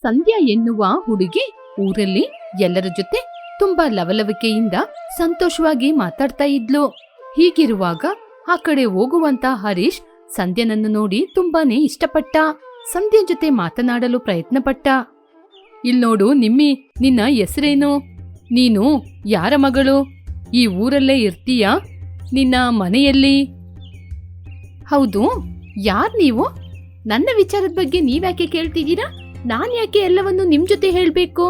ಸಂಧ್ಯಾ ಎನ್ನುವ ಹುಡುಗಿ ಊರಲ್ಲಿ ಎಲ್ಲರ ಜೊತೆ ತುಂಬಾ ಲವಲವಿಕೆಯಿಂದ ಸಂತೋಷವಾಗಿ ಮಾತಾಡ್ತಾ ಇದ್ಲು. ಹೀಗಿರುವಾಗ ಆ ಕಡೆ ಹೋಗುವಂತ ಹರೀಶ್ ಸಂಧ್ಯನನ್ನು ನೋಡಿ ತುಂಬಾನೇ ಇಷ್ಟಪಟ್ಟ. ಸಂಧ್ಯಾ ಜೊತೆ ಮಾತನಾಡಲು ಪ್ರಯತ್ನ ಪಟ್ಟ. ಇಲ್ನೋಡು ನಿಮ್ಮಿ, ನಿನ್ನ ಹೆಸರೇನು? ನೀನು ಯಾರ ಮಗಳು? ಈ ಊರಲ್ಲೇ ಇರ್ತೀಯಾ? ನಿನ್ನ ಮನೆಯಲ್ಲಿ? ಹೌದು, ಯಾರ್ ನೀವು? ನನ್ನ ವಿಚಾರದ ಬಗ್ಗೆ ನೀವ್ಯಾಕೆ ಕೇಳ್ತಿದ್ದೀರಾ? ನಾನ್ ಯಾಕೆ ಎಲ್ಲವನ್ನು ನಿಮ್ ಜೊತೆ ಹೇಳ್ಬೇಕು?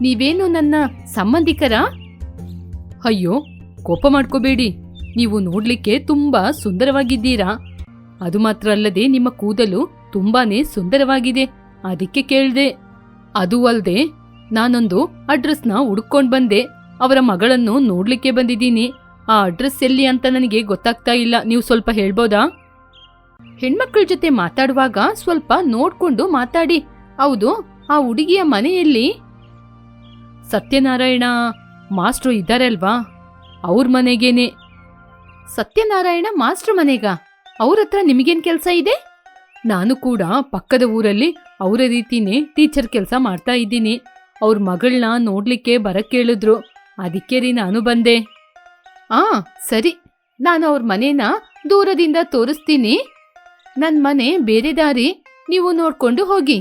ನೀವೇನು ನನ್ನ ಸಂಬಂಧಿಕರಾ? ಅಯ್ಯೋ, ಕೋಪ ಮಾಡ್ಕೋಬೇಡಿ. ನೀವು ನೋಡ್ಲಿಕ್ಕೆ ತುಂಬಾ ಸುಂದರವಾಗಿದ್ದೀರಾ. ಅದು ಮಾತ್ರ ಅಲ್ಲದೆ ನಿಮ್ಮ ಕೂದಲು ತುಂಬಾನೇ ಸುಂದರವಾಗಿದೆ. ಅದಕ್ಕೆ ಕೇಳ್ದೆ. ಅದು ಅಲ್ದೆ ನಾನೊಂದು ಅಡ್ರೆಸ್ನ ಹುಡುಕೊಂಡ್ ಬಂದೆ. ಅವರ ಮಗಳನ್ನು ನೋಡ್ಲಿಕ್ಕೆ ಬಂದಿದ್ದೀನಿ. ಆ ಅಡ್ರೆಸ್ ಎಲ್ಲಿ ಅಂತ ನನಗೆ ಗೊತ್ತಾಗ್ತಾ ಇಲ್ಲ. ನೀವು ಸ್ವಲ್ಪ ಹೇಳ್ಬೋದಾ? ಹೆಣ್ಮಕ್ಳ ಜೊತೆ ಮಾತಾಡುವಾಗ ಸ್ವಲ್ಪ ನೋಡ್ಕೊಂಡು ಮಾತಾಡಿ. ಹೌದು, ಆ ಹುಡುಗಿಯ ಮನೆಯಲ್ಲಿ? ಸತ್ಯನಾರಾಯಣ ಮಾಸ್ಟ್ರು ಇದ್ದಾರೆ ಅಲ್ವಾ, ಅವ್ರ ಮನೆಗೇನೆ. ಸತ್ಯನಾರಾಯಣ ಮಾಸ್ಟ್ರು ಮನೆಗ? ಅವ್ರ ಹತ್ರ ನಿಮಗೇನ್ ಕೆಲಸ ಇದೆ? ನಾನು ಕೂಡ ಪಕ್ಕದ ಊರಲ್ಲಿ ಅವರ ರೀತಿನೇ ಟೀಚರ್ ಕೆಲಸ ಮಾಡ್ತಾ ಇದ್ದೀನಿ. ಅವ್ರ ಮಗಳನ್ನ ನೋಡ್ಲಿಕ್ಕೆ ಬರಕ್ ಕೇಳಿದ್ರು. ಅದಕ್ಕೆ ರೀ ನಾನು ಬಂದೆ. ಸರಿ, ನಾನು ಅವ್ರ ಮನೇನ ದೂರದಿಂದ ತೋರಿಸ್ತೀನಿ. ನನ್ ಮನೆ ಬೇರೆ ದಾರಿ, ನೀವು ನೋಡ್ಕೊಂಡು ಹೋಗಿ.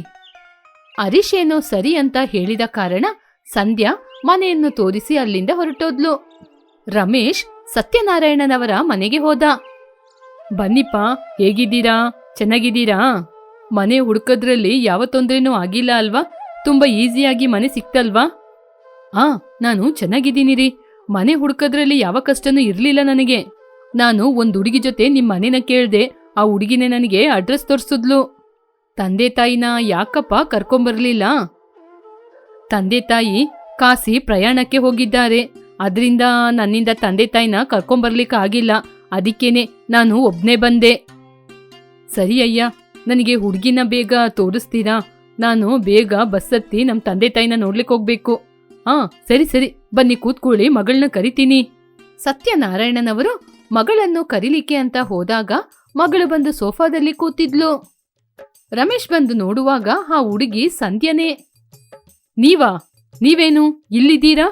ಹರೀಶ್ ಏನೋ ಸರಿ ಅಂತ ಹೇಳಿದ ಕಾರಣ ಸಂಧ್ಯಾ ಮನೆಯನ್ನು ತೋರಿಸಿ ಅಲ್ಲಿಂದ ಹೊರಟೋದ್ಲು. ರಮೇಶ್ ಸತ್ಯನಾರಾಯಣನವರ ಮನೆಗೆ ಹೋದ. ಬನ್ನಿಪ್ಪ, ಹೇಗಿದ್ದೀರಾ? ಚೆನ್ನಾಗಿದ್ದೀರಾ? ಮನೆ ಹುಡುಕದ್ರಲ್ಲಿ ಯಾವ ತೊಂದ್ರೆನೂ ಆಗಿಲ್ಲ ಅಲ್ವಾ? ತುಂಬಾ ಈಸಿಯಾಗಿ ಮನೆ ಸಿಕ್ತಲ್ವಾ? ನಾನು ಚೆನ್ನಾಗಿದ್ದೀನಿ ರೀ. ಮನೆ ಹುಡುಕದ್ರಲ್ಲಿ ಯಾವ ಕಷ್ಟನೂ ಇರ್ಲಿಲ್ಲ ನನಗೆ. ನಾನು ಒಂದ್ ಹುಡುಗಿ ಜೊತೆ ನಿಮ್ ಮನೇನ ಕೇಳ್ದೆ. ಆ ಹುಡುಗಿನೇ ನನಗೆ ಅಡ್ರೆಸ್ ತೋರ್ಸಿದ್ಲು. ತಂದೆ ತಾಯಿನ ಯಾಕಪ್ಪ ಕರ್ಕೊಂಬರ್ಲಿಲ್ಲ? ತಂದೆ ತಾಯಿ ಕಾಸಿ ಪ್ರಯಾಣಕ್ಕೆ ಹೋಗಿದ್ದಾರೆ. ಅದ್ರಿಂದ ನನ್ನಿಂದ ತಂದೆ ತಾಯಿನ ಕರ್ಕೊಂಬರ್ಲಿಕ್ಕೆ ಆಗಿಲ್ಲ. ಅದಕ್ಕೇನೆ ನಾನು ಒಬ್ನೇ ಬಂದೆ. ಸರಿ ಅಯ್ಯ, ನನಗೆ ಹುಡುಗಿನ ಬೇಗ ತೋರಿಸ್ತೀರಾ? ನಾನು ಬೇಗ ಬಸ್ ಹತ್ತಿ ನಮ್ ತಂದೆ ತಾಯಿನ ನೋಡ್ಲಿಕ್ಕೆ ಹೋಗ್ಬೇಕು. ಸರಿ ಸರಿ, ಬನ್ನಿ ಕೂತ್ಕೊಳ್ಳಿ, ಮಗಳನ್ನ ಕರಿತೀನಿ. ಸತ್ಯನಾರಾಯಣನವರು ಮಗಳನ್ನು ಕರೀಲಿಕ್ಕೆ ಅಂತ ಹೋದಾಗ ಮಗಳು ಬಂದು ಸೋಫಾದಲ್ಲಿ ಕೂತಿದ್ಲು. ರಮೇಶ್ ಬಂದು ನೋಡುವಾಗ ಆ ಹುಡುಗಿ ಸಂಧ್ಯನೇ. ನೀವೇನು ಇಲ್ಲಿದ್ದೀರಾ?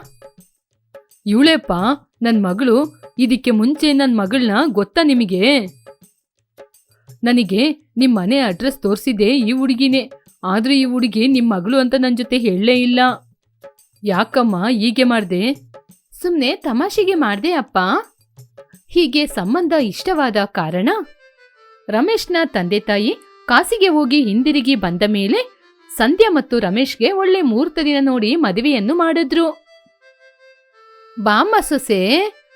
ಇವಳೇಪ್ಪ ನನ್ ಮಗಳು. ಇದಕ್ಕೆ ಮುಂಚೆ ನನ್ ಮಗಳನ್ನ ಗೊತ್ತಾ ನಿಮಗೆ? ನನಗೆ ನಿಮ್ ಮನೆ ಅಡ್ರೆಸ್ ತೋರಿಸಿದೆ ಈ ಹುಡುಗಿನೇ. ಆದ್ರೆ ಈ ಹುಡುಗಿ ನಿಮ್ ಮಗಳು ಅಂತ ನನ್ ಜೊತೆ ಹೇಳಲೇ ಇಲ್ಲ. ಯಾಕಮ್ಮ ಹೀಗೆ ಮಾಡ್ದೆ? ಸುಮ್ನೆ ತಮಾಷೆಗೆ ಮಾಡ್ದೆ ಅಪ್ಪ. ಹೀಗೆ ಸಂಬಂಧ ಇಷ್ಟವಾದ ಕಾರಣ ರಮೇಶ್ನ ತಂದೆ ತಾಯಿ ಕಾಸಿಗೆ ಹೋಗಿ ಹಿಂದಿರುಗಿ ಬಂದ ಮೇಲೆ ಸಂಧ್ಯಾ ಮತ್ತು ರಮೇಶ್ಗೆ ಒಳ್ಳೆ ಮುಹೂರ್ತ ದಿನ ನೋಡಿ ಮದುವೆಯನ್ನು ಮಾಡಿದ್ರು. ಬಾಮ್ಮ ಸೊಸೆ,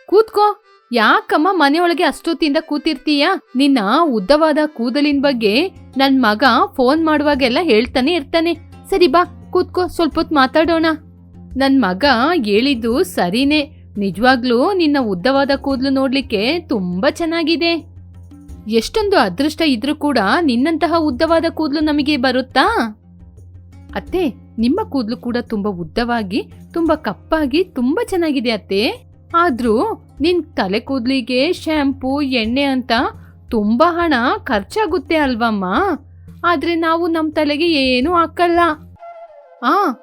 ಕೂತ್ಕೋ. ಯಾಕಮ್ಮ ಮನೆಯೊಳಗೆ ಅಷ್ಟೊತ್ತಿಂದ ಕೂತಿರ್ತೀಯ? ನಿನ್ನ ಉದ್ದವಾದ ಕೂದಲಿನ ಬಗ್ಗೆ ನನ್ ಮಗ ಫೋನ್ ಮಾಡುವಾಗೆಲ್ಲ ಹೇಳ್ತಾನೆ ಇರ್ತಾನೆ. ಸರಿ ಬಾ ಕೂತ್ಕೋ, ಸ್ವಲ್ಪ ಹೊತ್ತು ಮಾತಾಡೋಣ. ನನ್ ಮಗ ಹೇಳಿದ್ದು ಸರಿನೇ. ನಿಜವಾಗ್ಲೂ ನಿನ್ನ ಉದ್ದವಾದ ಕೂದಲು ನೋಡ್ಲಿಕ್ಕೆ ತುಂಬಾ ಚೆನ್ನಾಗಿದೆ. ಎಷ್ಟೊಂದು ಅದೃಷ್ಟ ಇದ್ರೂ ಕೂಡ ನಿನ್ನಂತಹ ಉದ್ದವಾದ ಕೂದಲು ನಮಗೆ ಬರುತ್ತಾ? ಅತ್ತೆ, ನಿಮ್ಮ ಕೂದಲು ಕೂಡ ತುಂಬಾ ಉದ್ದವಾಗಿ, ತುಂಬಾ ಕಪ್ಪಾಗಿ ತುಂಬಾ ಚೆನ್ನಾಗಿದೆ ಅತ್ತೆ. ಆದ್ರೂ ನಿನ್ ತಲೆ ಕೂದ್ಲಿಗೆ ಶ್ಯಾಂಪೂ, ಎಣ್ಣೆ ಅಂತ ತುಂಬಾ ಹಣ ಖರ್ಚಾಗುತ್ತೆ ಅಲ್ವಮ್ಮ? ಆದ್ರೆ ನಾವು ನಮ್ ತಲೆಗೆ ಏನೂ ಹಾಕಲ್ಲ.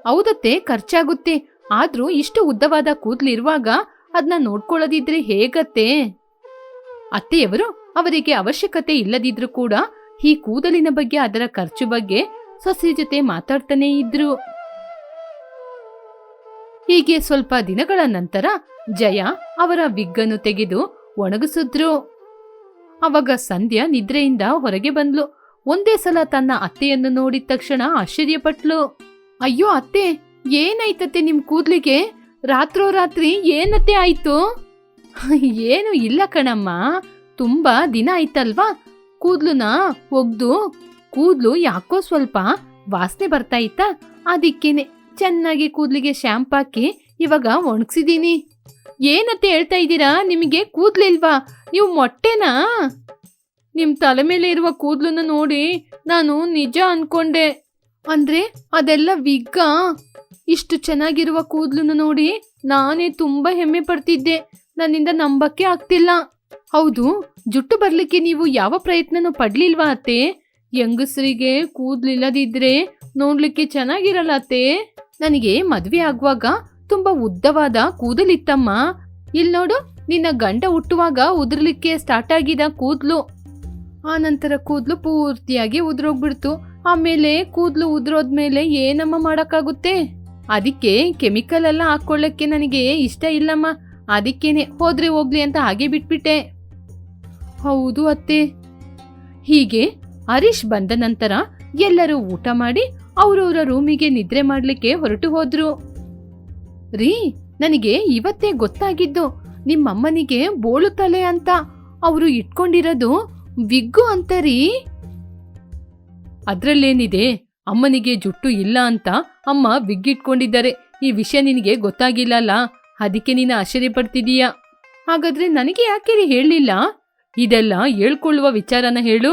ಹೌದತ್ತೆ, ಖರ್ಚಾಗುತ್ತೆ. ಆದ್ರೂ ಇಷ್ಟು ಉದ್ದವಾದ ಕೂದ್ಲಿರುವಾಗ ಅದನ್ನ ನೋಡ್ಕೊಳ್ಳೋದಿದ್ರೆ ಹೇಗತ್ತೆ? ಅತ್ತೆಯವರು ಅವರಿಗೆ ಅವಶ್ಯಕತೆ ಇಲ್ಲದಿದ್ರು ಕೂಡ ಈ ಕೂದಲಿನ ಬಗ್ಗೆ, ಅದರ ಖರ್ಚು ಬಗ್ಗೆ ಸೊಸೆ ಜೊತೆ ಮಾತಾಡ್ತಾನೆ ಇದ್ರು. ಹೀಗೆ ಸ್ವಲ್ಪ ದಿನಗಳ ನಂತರ ಜಯ ಅವರ ವಿಗ್ಗನ್ನು ತೆಗೆದು ಒಣಗಿಸಿದ್ರು. ಅವಾಗ ಸಂಧ್ಯಾ ನಿದ್ರೆಯಿಂದ ಹೊರಗೆ ಬಂದ್ಲು. ಒಂದೇ ಸಲ ತನ್ನ ಅತ್ತೆಯನ್ನು ನೋಡಿದ ತಕ್ಷಣ ಆಶ್ಚರ್ಯಪಟ್ಲು. ಅಯ್ಯೋ ಅತ್ತೆ, ಏನಾಯ್ತತ್ತೆ ನಿಮ್ ಕೂದ್ಲಿಗೆ? ರಾತ್ರೋರಾತ್ರಿ ಏನತ್ತೆ ಆಯ್ತು? ಏನು ಇಲ್ಲ ಕಣಮ್ಮ, ತುಂಬಾ ದಿನ ಆಯ್ತಲ್ವಾ ಕೂದ್ಲುನ ಒಗ್ದು. ಕೂದ್ಲು ಯಾಕೋ ಸ್ವಲ್ಪ ವಾಸನೆ ಬರ್ತಾ ಇತ್ತಾ, ಅದಕ್ಕೇನೆ ಚೆನ್ನಾಗಿ ಕೂದ್ಲಿಗೆ ಶ್ಯಾಂಪು ಹಾಕಿ ಇವಾಗ ಒಣಗ್ಸಿದೀನಿ. ಏನತ್ತೆ ಹೇಳ್ತಾ ಇದ್ದೀರಾ? ನಿಮಗೆ ಕೂದ್ಲಿಲ್ವಾ? ನೀವು ಮೊಟ್ಟೆನಾ? ನಿಮ್ ತಲೆ ಮೇಲೆ ಇರುವ ಕೂದ್ಲನ್ನ ನೋಡಿ ನಾನು ನಿಜ ಅನ್ಕೊಂಡೆ. ಅಂದ್ರೆ ಅದೆಲ್ಲ ವಿಗ್ಗ? ಇಷ್ಟು ಚೆನ್ನಾಗಿರುವ ಕೂದ್ಲನ್ನು ನೋಡಿ ನಾನೇ ತುಂಬಾ ಹೆಮ್ಮೆ ಪಡ್ತಿದ್ದೆ. ನನ್ನಿಂದ ನಂಬಕ್ಕೆ ಆಗ್ತಿಲ್ಲ. ಹೌದು, ಜುಟ್ಟು ಬರ್ಲಿಕ್ಕೆ ನೀವು ಯಾವ ಪ್ರಯತ್ನನೂ ಪಡ್ಲಿಲ್ವಾ ಅತ್ತೆ? ಹೆಂಗಸರಿಗೆ ಕೂದ್ಲಿಲ್ಲದಿದ್ರೆ ನೋಡ್ಲಿಕ್ಕೆ ಚೆನ್ನಾಗಿರಲ್ಲ ಅತ್ತೆ. ನನಗೆ ಮದ್ವೆ ಆಗುವಾಗ ತುಂಬಾ ಉದ್ದವಾದ ಕೂದಲಿತ್ತಮ್ಮ. ಇಲ್ ನೋಡು, ನಿನ್ನ ಗಂಡ ಹುಟ್ಟುವಾಗ ಉದುರ್ಲಿಕ್ಕೆ ಸ್ಟಾರ್ಟ್ ಆಗಿದ ಕೂದ್ಲು. ಆ ನಂತರ ಕೂದ್ಲು ಪೂರ್ತಿಯಾಗಿ ಉದುರೋಗ್ಬಿಡ್ತು. ಆಮೇಲೆ ಕೂದ್ಲು ಉದುರೋದ್ಮೇಲೆ ಏನಮ್ಮ ಮಾಡಕ್ಕಾಗುತ್ತೆ? ಅದಕ್ಕೆ ಕೆಮಿಕಲ್ ಎಲ್ಲ ಹಾಕೊಳ್ಳಕ್ಕೆ ನನಗೆ ಇಷ್ಟ ಇಲ್ಲಮ್ಮ. ಅದಕ್ಕೇನೆ ಹೋದ್ರೆ ಹೋಗ್ಲಿ ಅಂತ ಹಾಗೆ ಬಿಟ್ಬಿಟ್ಟೆ. ಹೌದು ಅತ್ತೆ. ಹೀಗೆ ಹರೀಶ್ ಬಂದ ನಂತರ ಎಲ್ಲರೂ ಊಟ ಮಾಡಿ ಅವ್ರವ್ರ ರೂಮಿಗೆ ನಿದ್ರೆ ಮಾಡ್ಲಿಕ್ಕೆ ಹೊರಟು ಹೋದ್ರು. ರೀ, ನನಗೆ ಇವತ್ತೇ ಗೊತ್ತಾಗಿದ್ದು ನಿಮ್ಮಮ್ಮನಿಗೆ ಬೋಳು ತಲೆ ಅಂತ. ಅವರು ಇಟ್ಕೊಂಡಿರೋದು ವಿಗ್ಗು ಅಂತ ರೀ. ಅದ್ರಲ್ಲೇನಿದೆ, ಅಮ್ಮನಿಗೆ ಜುಟ್ಟು ಇಲ್ಲ ಅಂತ ಅಮ್ಮ ವಿಗ್ ಇಟ್ಕೊಂಡಿದ್ದಾರೆ. ಈ ವಿಷಯ ನಿನಗೆ ಗೊತ್ತಾಗಿಲ್ಲಲ್ಲ, ಅದಕ್ಕೆ ನೀನು ಆಶ್ಚರ್ಯ ಪಡ್ತಿದೀಯ. ಹಾಗಾದ್ರೆ ನನಗೆ ಯಾಕೆ ಹೇಳಲಿಲ್ಲ? ಇದೆಲ್ಲ ಹೇಳ್ಕೊಳ್ಳುವ ವಿಚಾರನ ಹೇಳು.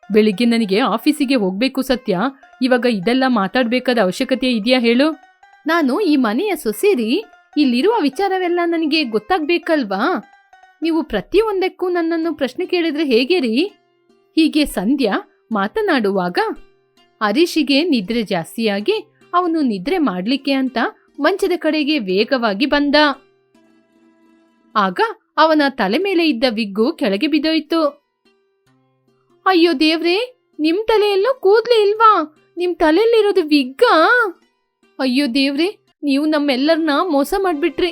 ಬೆಳಿಗ್ಗೆ ನನಗೆ ಆಫೀಸಿಗೆ ಹೋಗ್ಬೇಕು ಸತ್ಯ. ಇವಾಗ ಇದೆಲ್ಲ ಮಾತಾಡ್ಬೇಕಾದ ಅವಶ್ಯಕತೆ ಇದೆಯಾ ಹೇಳು? ನಾನು ಈ ಮನೆಯ ಸೊಸೆರಿ. ಇಲ್ಲಿರುವ ವಿಚಾರವೆಲ್ಲ ನನಗೆ ಗೊತ್ತಾಗ್ಬೇಕಲ್ವಾ? ನೀವು ಪ್ರತಿಯೊಂದಕ್ಕೂ ನನ್ನನ್ನು ಪ್ರಶ್ನೆ ಕೇಳಿದ್ರೆ ಹೇಗೆ ರೀ? ಹೀಗೆ ಸಂಧ್ಯಾ ಮಾತನಾಡುವಾಗ ಹರೀಶಿಗೆ ನಿದ್ರೆ ಜಾಸ್ತಿಯಾಗಿ ಅವನು ನಿದ್ರೆ ಮಾಡ್ಲಿಕ್ಕೆ ಅಂತ ಮಂಚದ ಕಡೆಗೆ ವೇಗವಾಗಿ ಬಂದ. ಆಗ ಅವನ ತಲೆ ಮೇಲೆ ಇದ್ದ ವಿಗ್ಗು ಕೆಳಗೆ ಬಿದ್ದೋಯ್ತು. ಅಯ್ಯೋ ದೇವ್ರೇ, ನಿಮ್ ತಲೆಯಲ್ಲೂ ಕೂದ್ಲೇ ಇಲ್ವಾ? ನಿಮ್ ತಲೆಯಲ್ಲಿರೋದು ವಿಗ್ಗಾ? ಅಯ್ಯೋ ದೇವ್ರೇ, ನೀವು ನಮ್ಮೆಲ್ಲರನ್ನ ಮೋಸ ಮಾಡ್ಬಿಟ್ರಿ.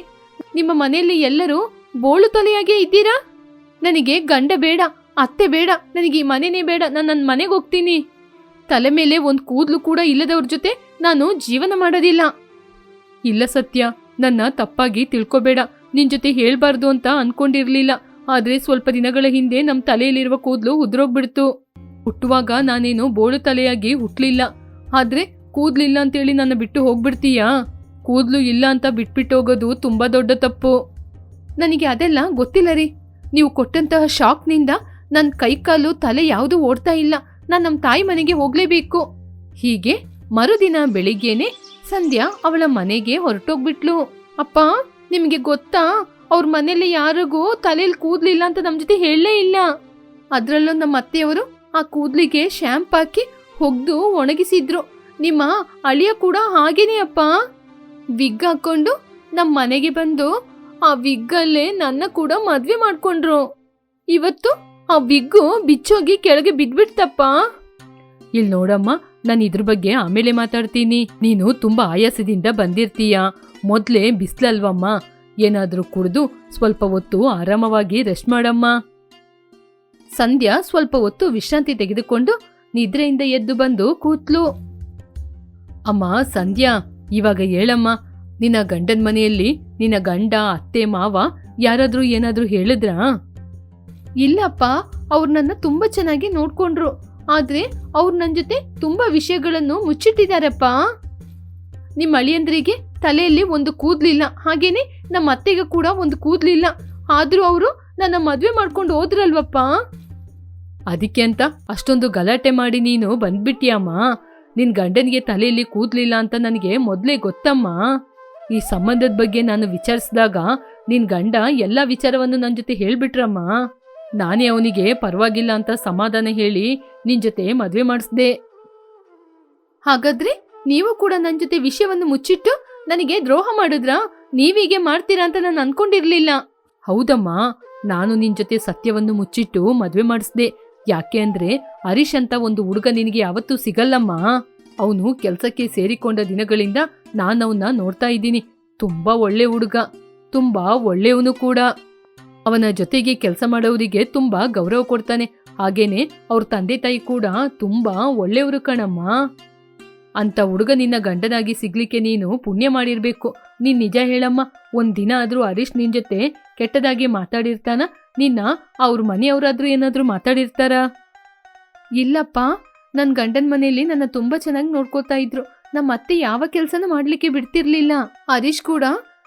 ನಿಮ್ಮ ಮನೆಯಲ್ಲಿ ಎಲ್ಲರೂ ಬೋಳು ತಲೆಯಾಗೇ ಇದ್ದೀರಾ. ನನಗೆ ಗಂಡ ಬೇಡ, ಅತ್ತೆ ಬೇಡ, ನನಗೆ ಈ ಮನೆನೇ ಬೇಡ. ನಾನು ನನ್ನ ಮನೆಗೆ ಹೋಗ್ತೀನಿ. ತಲೆ ಮೇಲೆ ಒಂದು ಕೂದಲು ಕೂಡ ಇಲ್ಲದವ್ರ ಜೊತೆ ನಾನು ಜೀವನ ಮಾಡೋದಿಲ್ಲ. ಇಲ್ಲ ಸತ್ಯ, ನನ್ನ ತಪ್ಪಾಗಿ ತಿಳ್ಕೊಬೇಡ. ನಿನ್ ಜೊತೆ ಹೇಳ್ಬಾರ್ದು ಅಂತ ಅನ್ಕೊಂಡಿರ್ಲಿಲ್ಲ. ಆದ್ರೆ ಸ್ವಲ್ಪ ದಿನಗಳ ಹಿಂದೆ ನಮ್ಮ ತಲೆಯಲ್ಲಿರುವ ಕೂದಲು ಉದ್ರೋಗ್ಬಿಡ್ತು. ಹುಟ್ಟುವಾಗ ನಾನೇನು ಬೋಳು ತಲೆಯಾಗಿ ಹುಟ್ಲಿಲ್ಲ. ಆದ್ರೆ ಕೂದ್ಲಿಲ್ಲ ಅಂತೇಳಿ ನನ್ನ ಬಿಟ್ಟು ಹೋಗ್ಬಿಡ್ತೀಯಾ? ಕೂದ್ಲು ಇಲ್ಲ ಅಂತ ಬಿಟ್ಬಿಟ್ಟು ಹೋಗೋದು ತುಂಬಾ ದೊಡ್ಡ ತಪ್ಪು. ನನಗೆ ಅದೆಲ್ಲ ಗೊತ್ತಿಲ್ಲ ರೀ. ನೀವು ಕೊಟ್ಟಂತಹ ಶಾಕ್ನಿಂದ ನನ್ನ ಕೈಕಾಲು ತಲೆ ಯಾವುದೂ ಓಡ್ತಾ ಇಲ್ಲ. ನಾನು ನಮ್ಮ ತಾಯಿ ಮನೆಗೆ ಹೋಗ್ಲೇಬೇಕು. ಹೀಗೆ ಮರುದಿನ ಬೆಳಿಗ್ಗೆನೆ ಸಂಧ್ಯಾ ಅವಳ ಮನೆಗೆ ಹೊರಟೋಗ್ಬಿಟ್ಲು. ಅಪ್ಪ, ನಿಮ್ಗೆ ಗೊತ್ತಾ, ಅವ್ರ ಮನೇಲಿ ಯಾರಿಗೂ ತಲೆಯಲ್ಲಿ ಕೂದ್ಲಿಲ್ಲ ಅಂತ ನಮ್ಮ ಜೊತೆ ಹೇಳಲೇ ಇಲ್ಲ. ಅದ್ರಲ್ಲೂ ನಮ್ಮ ಅತ್ತೆಯವರು ಆ ಕೂದ್ಲಿಗೆ ಶ್ಯಾಂಪ್ ಹಾಕಿ ಹೊಗ್ದು ಒಣಗಿಸಿದ್ರು. ನಿಮ್ಮ ಅಳಿಯ ಕೂಡ ಹಾಗೇನೆ ಅಪ್ಪ. ವಿಗ್ ಹಾಕೊಂಡು ನಮ್ಮ ಮನೆಗೆ ಬಂದು ಆ ವಿಗ್ಗಲ್ಲೇ ನನ್ನ ಕೂಡ ಮದ್ವೆ ಮಾಡ್ಕೊಂಡ್ರು. ಇವತ್ತು ಆ ವಿಗ್ಗು ಬಿಚ್ಚೋಗಿ ಕೆಳಗೆ ಬಿದ್ಬಿಡ್ತಪ್ಪ. ಇಲ್ಲಿ ನೋಡಮ್ಮ, ನಾನು ಇದ್ರ ಬಗ್ಗೆ ಆಮೇಲೆ ಮಾತಾಡ್ತೀನಿ. ನೀನು ತುಂಬಾ ಆಯಾಸದಿಂದ ಬಂದಿರ್ತೀಯ. ಮೊದ್ಲೇ ಬಿಸ್ಲಲ್ವಮ್ಮ, ಏನಾದ್ರೂ ಕುಡಿದು ಸ್ವಲ್ಪ ಹೊತ್ತು ಆರಾಮವಾಗಿ ರೆಸ್ಟ್ ಮಾಡಮ್ಮ. ಸಂಧ್ಯಾ ಸ್ವಲ್ಪ ಹೊತ್ತು ವಿಶ್ರಾಂತಿ ತೆಗೆದುಕೊಂಡು ನಿದ್ರೆಯಿಂದ ಎದ್ದು ಬಂದು ಕೂತ್ಲು. ಅಮ್ಮ ಸಂಧ್ಯಾ, ಇವಾಗ ಹೇಳಮ್ಮ, ನಿನ್ನ ಗಂಡನ ಮನೆಯಲ್ಲಿ ನಿನ್ನ ಗಂಡ, ಅತ್ತೆ, ಮಾವ ಯಾರಾದ್ರೂ ಏನಾದ್ರೂ ಹೇಳಿದ್ರಾ? ಇಲ್ಲಪ್ಪ, ಅವ್ರು ನನ್ನ ತುಂಬಾ ಚೆನ್ನಾಗಿ ನೋಡ್ಕೊಂಡ್ರು. ಆದ್ರೆ ಅವ್ರು ನನ್ನ ಜೊತೆ ತುಂಬಾ ವಿಷಯಗಳನ್ನು ಮುಚ್ಚಿಟ್ಟಿದಾರಪ್ಪ. ನಿಮ್ಮ ಅಳಿಯಂದ್ರಿಗೆ ತಲೆಯಲ್ಲಿ ಒಂದು ಕೂದ್ಲಿಲ್ಲ, ಹಾಗೇನೆ ನಮ್ಮ ಅತ್ತೆಗೆ ಕೂಡ ಒಂದು ಕೂದ್ಲಿಲ್ಲ. ಆದ್ರೂ ಅವರು ನನ್ನ ಮದ್ವೆ ಮಾಡ್ಕೊಂಡು ಹೋದ್ರಲ್ವಪ್ಪ. ಅದಕ್ಕೆ ಅಂತ ಅಷ್ಟೊಂದು ಗಲಾಟೆ ಮಾಡಿ ನೀನು ಬಂದ್ಬಿಟ್ಟಿಯಮ್ಮ. ನಿನ್ ಗಂಡನಿಗೆ ತಲೆಯಲ್ಲಿ ಕೂದ್ಲಿಲ್ಲ ಅಂತ ನನಗೆ ಮೊದ್ಲೇ ಗೊತ್ತಮ್ಮ. ಈ ಸಂಬಂಧದ ಬಗ್ಗೆ ನಾನು ವಿಚಾರಿಸಿದಾಗ ನಿನ್ ಗಂಡ ಎಲ್ಲ ವಿಚಾರವನ್ನು ನನ್ನ ಜೊತೆ ಹೇಳ್ಬಿಟ್ರಮ್ಮ. ನಾನೇ ಅವನಿಗೆ ಪರವಾಗಿಲ್ಲ ಅಂತ ಸಮಾಧಾನ ಹೇಳಿ ನಿನ್ ಜೊತೆ ಮದ್ವೆ ಮಾಡಿಸ್ದೆ. ಹಾಗಾದ್ರೆ ನೀವು ಕೂಡ ನನ್ನ ಜೊತೆ ವಿಷಯವನ್ನು ಮುಚ್ಚಿಟ್ಟು ನನಗೆ ದ್ರೋಹ ಮಾಡಿದ್ರಾ? ನೀವೀಗೆ ಮಾಡ್ತೀರಾ ಅಂತ ನಾನು ಅನ್ಕೊಂಡಿರ್ಲಿಲ್ಲ. ಹೌದಮ್ಮ, ನಾನು ನಿನ್ ಜೊತೆ ಸತ್ಯವನ್ನು ಮುಚ್ಚಿಟ್ಟು ಮದ್ವೆ ಮಾಡಿಸ್ದೆ. ಯಾಕೆ ಅಂದ್ರೆ ಹರೀಶ್ ಅಂತ ಒಂದು ಹುಡುಗ ನಿನಗೆ ಯಾವತ್ತೂ ಸಿಗಲ್ಲಮ್ಮ. ಅವನು ಕೆಲ್ಸಕ್ಕೆ ಸೇರಿಕೊಂಡ ದಿನಗಳಿಂದ ನಾನು ಅವನ್ನ ನೋಡ್ತಾ ಇದ್ದೀನಿ. ತುಂಬಾ ಒಳ್ಳೆ ಹುಡುಗ, ತುಂಬಾ ಒಳ್ಳೆಯವನು ಕೂಡ. ಅವನ ಜೊತೆಗೆ ಕೆಲಸ ಮಾಡೋರಿಗೆ ತುಂಬಾ ಗೌರವ ಕೊಡ್ತಾನೆ. ಹಾಗೇನೆ ಅವ್ರ ತಂದೆ ತಾಯಿ ಕೂಡ ತುಂಬಾ ಒಳ್ಳೆಯವರು ಕಣಮ್ಮ. ಅಂತ ಹುಡುಗ ನಿನ್ನ ಗಂಡನಾಗಿ ಸಿಗ್ಲಿಕ್ಕೆ ನೀನು ಪುಣ್ಯ ಮಾಡಿರ್ಬೇಕು. ನೀನ್ ನಿಜ ಹೇಳಮ್ಮ, ಒಂದಿನ ಆದ್ರೂ ಹರೀಶ್ ನಿನ್ ಜೊತೆ ಕೆಟ್ಟದಾಗಿ ಮಾತಾಡಿರ್ತಾನ? ನಿನ್ನ ಅವ್ರ ಮನೆಯವರಾದ್ರೂ ಏನಾದ್ರೂ ಮಾತಾಡಿರ್ತಾರ? ಇಲ್ಲಪ್ಪ, ನನ್ ಗಂಡನ ಮನೆಯಲ್ಲಿ ನನ್ನ ತುಂಬಾ ಚೆನ್ನಾಗಿ ನೋಡ್ಕೋತಾ ಇದ್ರು. ನಮ್ಮ ಅತ್ತೆ ಯಾವ ಕೆಲ್ಸನೂ ಮಾಡ್ಲಿಕ್ಕೆ ಬಿಡ್ತಿರ್ಲಿಲ್ಲ. ಹರೀಶ್ ಕೂಡ